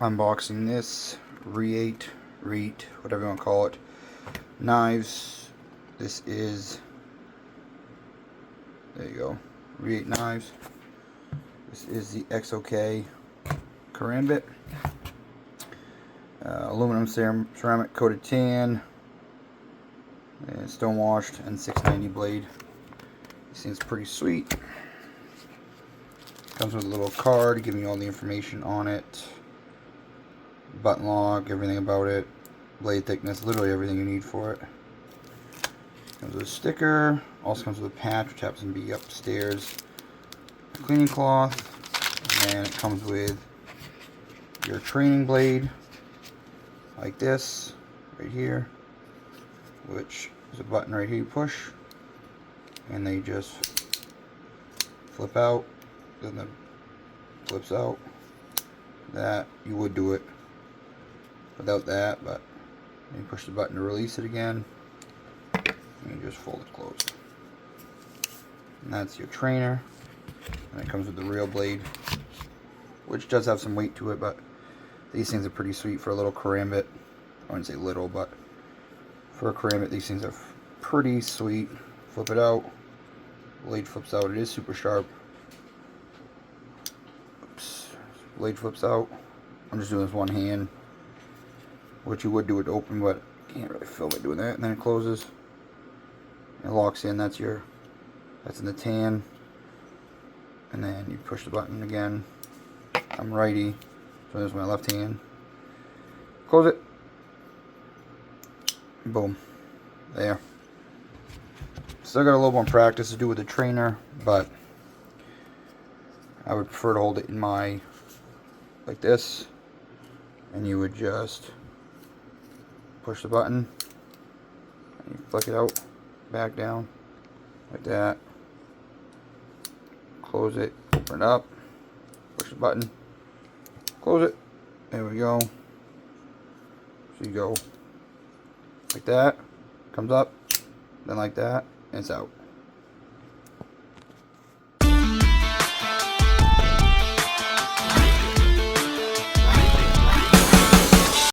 unboxing this Reate, whatever you want to call it, knives. This is, there you go, Reate knives. This is the Exo-K Karambit. Aluminum ceramic coated tan, and stone washed, and 690 blade. This thing's pretty sweet. Comes with a little card giving you all the information on it, button lock, everything about it, blade thickness, literally everything you need for it. Comes with a sticker. Also comes with a patch, which happens to be upstairs. A cleaning cloth, and it comes with your training blade, like this, right here, which is a button right here you push, and they just flip out. Then it flips out. That you would do it without that, but you push the button to release it again, and you just fold it closed. And that's your trainer. And it comes with the real blade, which does have some weight to it, but these things are pretty sweet for a little karambit. I wouldn't say little, but for a karambit, these things are pretty sweet. Flip it out. Blade flips out. It is super sharp. Oops. Blade flips out. I'm just doing this one hand, which you would do it open, but you can't really film it doing that. And then it closes. It locks in. That's in the tan. And then you push the button again. I'm righty, so there's my left hand. Close it. Boom. There. Still got a little more practice to do with the trainer, but I would prefer to hold it in my, like this, and you would just push the button, and you flick it out, back down, like that. Close it, open it up, push the button, close it, there we go. So you go like that, comes up, then like that, and it's out.